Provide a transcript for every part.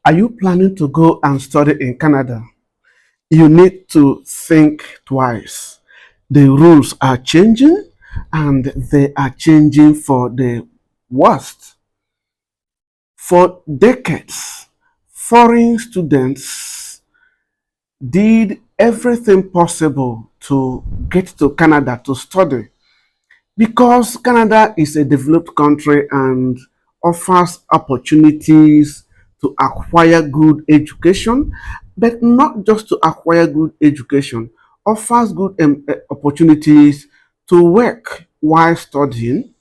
Are you planning to go and study in Canada? You need to think twice. The rules are changing and they are changing for the worst. For decades, foreign students did everything possible to get to Canada to study because Canada is a developed country and offers opportunities to acquire good education, but not just to acquire good education, offers good opportunities to work while studying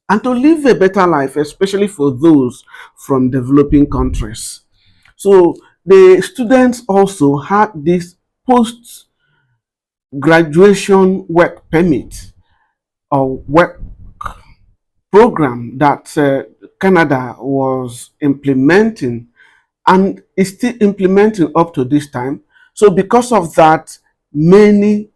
and to live a better life, especially for those from developing countries. So the students also had this post graduation work permit or work program that Canada was implementing and is still implementing up to this time. So because of that, many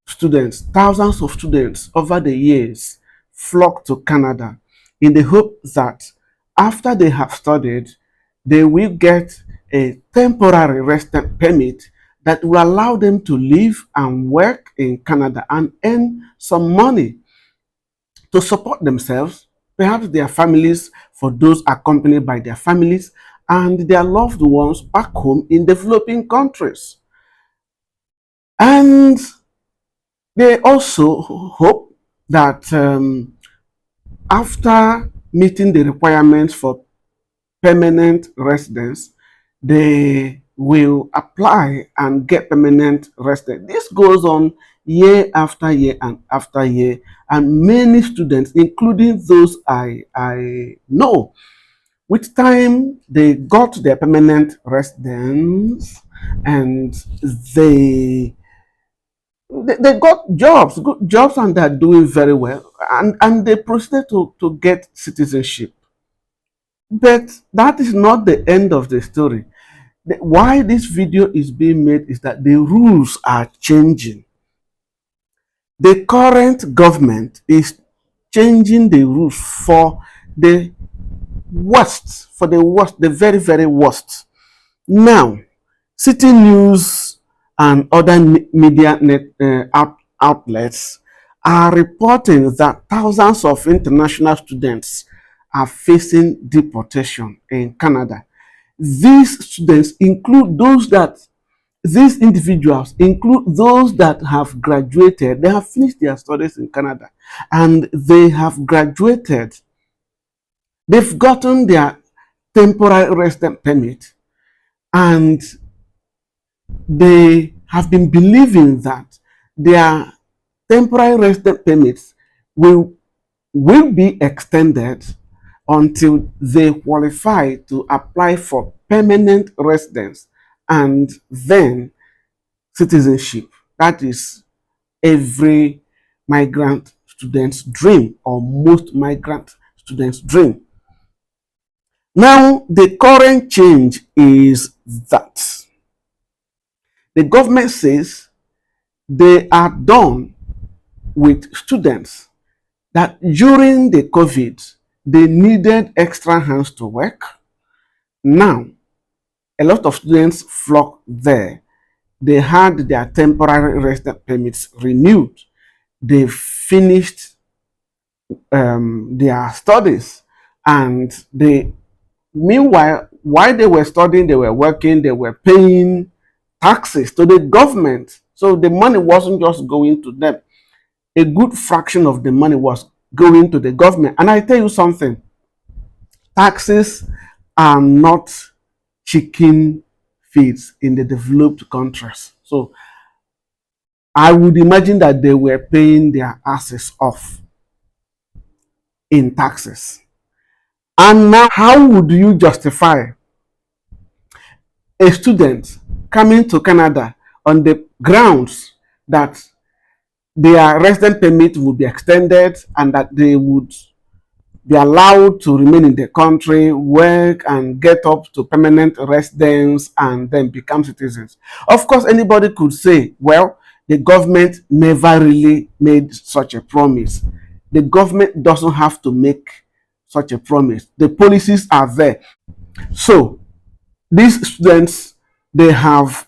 students, thousands of students over the years flock to Canada in the hope that after they have studied, they will get a temporary resident permit that will allow them to live and work in Canada and earn some money to support themselves, perhaps their families, for those accompanied by their families, and their loved ones back home in developing countries. And they also hope that after meeting the requirements for permanent residence, they will apply and get permanent residence. This goes on year after year and after year, and many students, including those I know, with time they got their permanent residence and they they got jobs, good jobs, and they're doing very well. And they proceeded to get citizenship. But that is not the end of the story. Why this video is being made is that the rules are changing. The current government is changing the rules for the worst, the very, very worst. Now, City News and other media outlets are reporting that thousands of international students are facing deportation in Canada. These individuals include those that have graduated, they have finished their studies in Canada, and they have graduated, they've gotten their temporary resident permit, and they have been believing that their temporary resident permits will be extended until they qualify to apply for permanent residence and then citizenship. That is every migrant student's dream, or most migrant students' dream. Now, the current change is that the government says they are done with students that during the COVID, they needed extra hands to work. Now, a lot of students flocked there. They had their temporary resident permits renewed. They finished their studies, and meanwhile, while they were studying, they were working, they were paying taxes to the government. So the money wasn't just going to them. A good fraction of the money was going to the government. And I tell you something, taxes are not chicken feeds in the developed countries. So I would imagine that they were paying their asses off in taxes. And now, how would you justify a student coming to Canada on the grounds that their resident permit would be extended and that they would be allowed to remain in the country, work, and get up to permanent residence and then become citizens? Of course, anybody could say, well, the government never really made such a promise. The government doesn't have to make such a promise. The policies are there. So These students, they have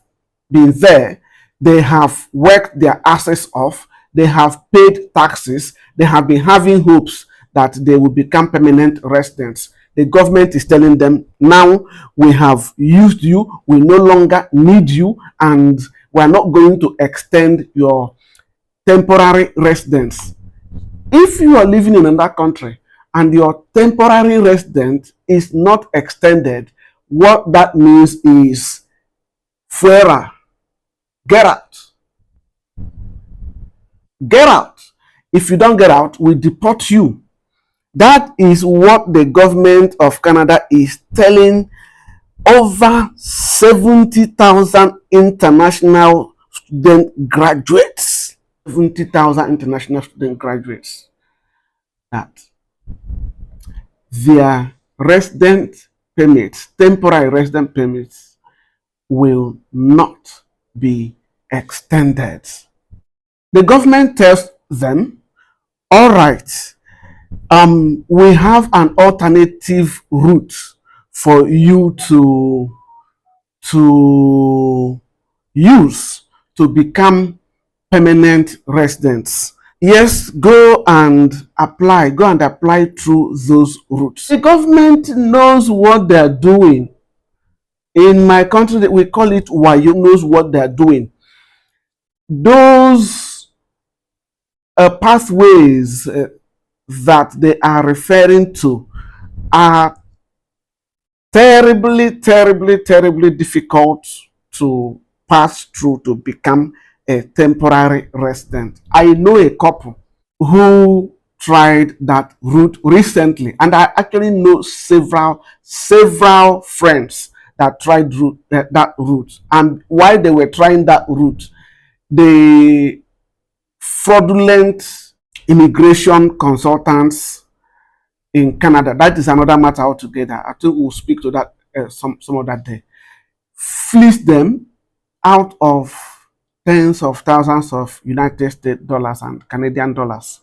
been there, they have worked their asses off, they have paid taxes, they have been having hopes that they will become permanent residents. The government is telling them, now we have used you, we no longer need you, and we are not going to extend your temporary residence. If you are living in another country and your temporary residence is not extended, what that means is fuera, get out. Get out. If you don't get out, we deport you. That is what the government of Canada is telling over 70,000 international student graduates. 70,000 international student graduates. That their resident permits, temporary resident permits, will not be extended. The government tells them, all right, we have an alternative route for you to use to become permanent residents. Yes, go and apply through those routes. The government knows what they're doing. In my country, we call it Wayo, knows what they're doing. Those pathways that they are referring to are terribly difficult to pass through to become a temporary resident. I know a couple who tried that route recently, and I actually know several friends that tried that route. And while they were trying that route, the fraudulent immigration consultants in Canada, that is another matter altogether. I think we'll speak to that some other day. Fleece them out of tens of thousands of United States dollars and Canadian dollars.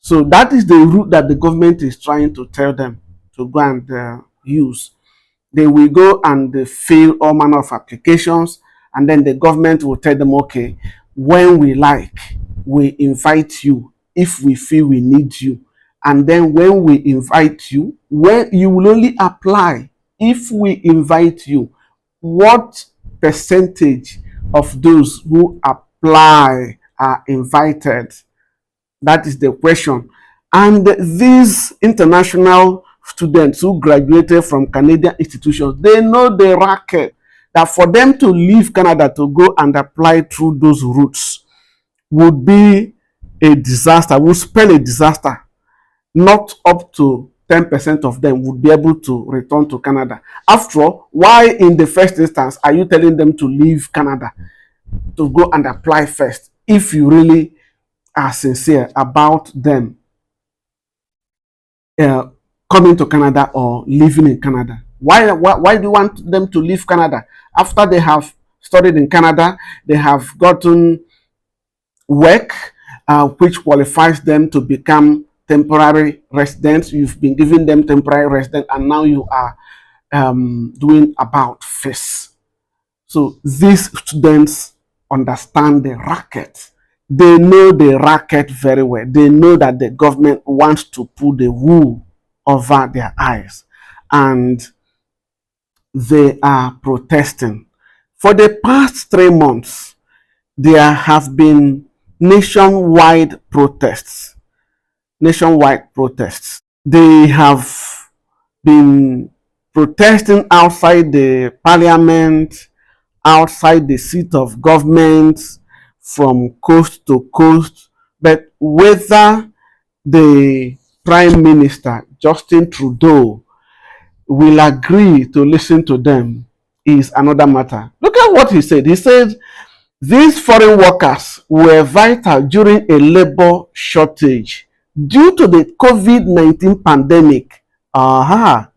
So that is the route that the government is trying to tell them to go and use. They will go and fill all manner of applications, and then the government will tell them, okay, when we like, we invite you if we feel we need you. And then when we invite you, when you will only apply if we invite you. What percentage of those who apply are invited? That is the question. And these international students who graduated from Canadian institutions, they know the racket, that for them to leave Canada to go and apply through those routes would be a disaster, would spell a disaster. Not up to 10% of them would be able to return to Canada. After all, why in the first instance are you telling them to leave Canada to go and apply first if you really are sincere about them coming to Canada or living in Canada? Why do you want them to leave Canada after they have studied in Canada, they have gotten work which qualifies them to become temporary residents? You've been giving them temporary residence, and now you are doing about face. So these students understand the racket. They know the racket very well. They know that the government wants to put the wool over their eyes, and they are protesting. For the past 3 months, there have been nationwide protests. Nationwide protests. They have been protesting outside the parliament, outside the seat of government, from coast to coast. But whether the Prime Minister, Justin Trudeau, will agree to listen to them is another matter. Look at what he said. He said, these foreign workers were vital during a labor shortage due to the COVID-19 pandemic.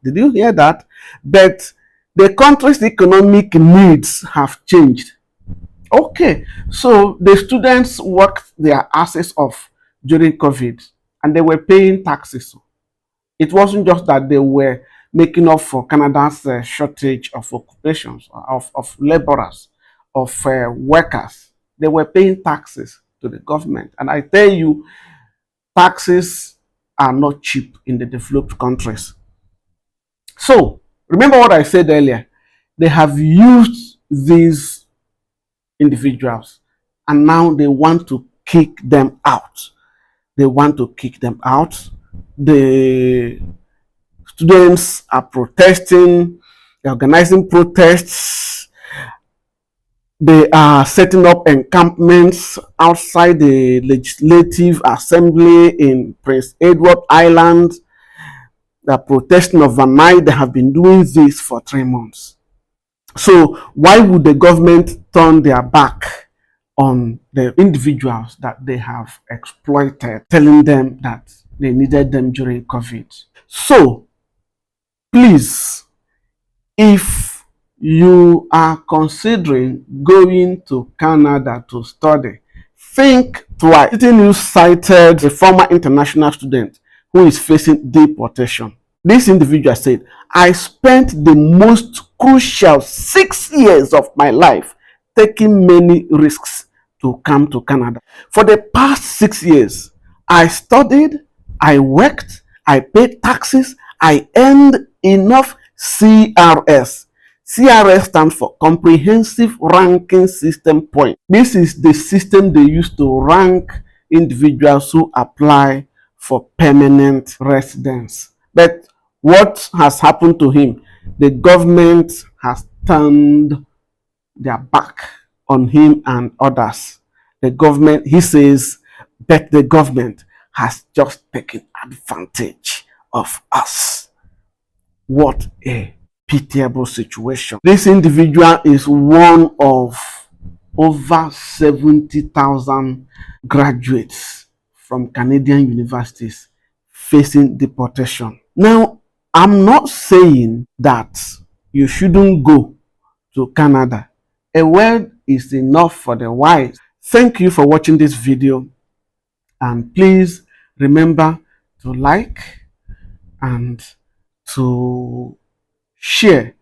Did you hear that? But the country's economic needs have changed. Okay, so the students worked their asses off during COVID and they were paying taxes. It wasn't just that they were making up for Canada's shortage of occupations, of laborers, of workers. They were paying taxes to the government. And I tell you, taxes are not cheap in the developed countries. So, remember what I said earlier. They have used these individuals and now they want to kick them out. They want to kick them out. The students are protesting, they're organizing protests, they are setting up encampments outside the Legislative Assembly in Prince Edward Island. They're protesting overnight. They have been doing this for 3 months. So why would the government turn their back on the individuals that they have exploited, telling them that they needed them during COVID? So please, if you are considering going to Canada to study, think twice. City News cited a former international student who is facing deportation. This individual said, I spent the most crucial 6 years of my life taking many risks to come to Canada. For the past 6 years, I studied, I worked, I paid taxes, I earned enough CRS. CRS stands for Comprehensive Ranking System Point. This is the system they use to rank individuals who apply for permanent residence. But what has happened to him? The government has turned their back on him and others. The government, he says, that the government has just taken advantage of us. What a pitiable situation. This individual is one of over 70,000 graduates from Canadian universities facing deportation. Now, I'm not saying that you shouldn't go to Canada. A word is enough for the wise. Thank you for watching this video, and please remember to like and to share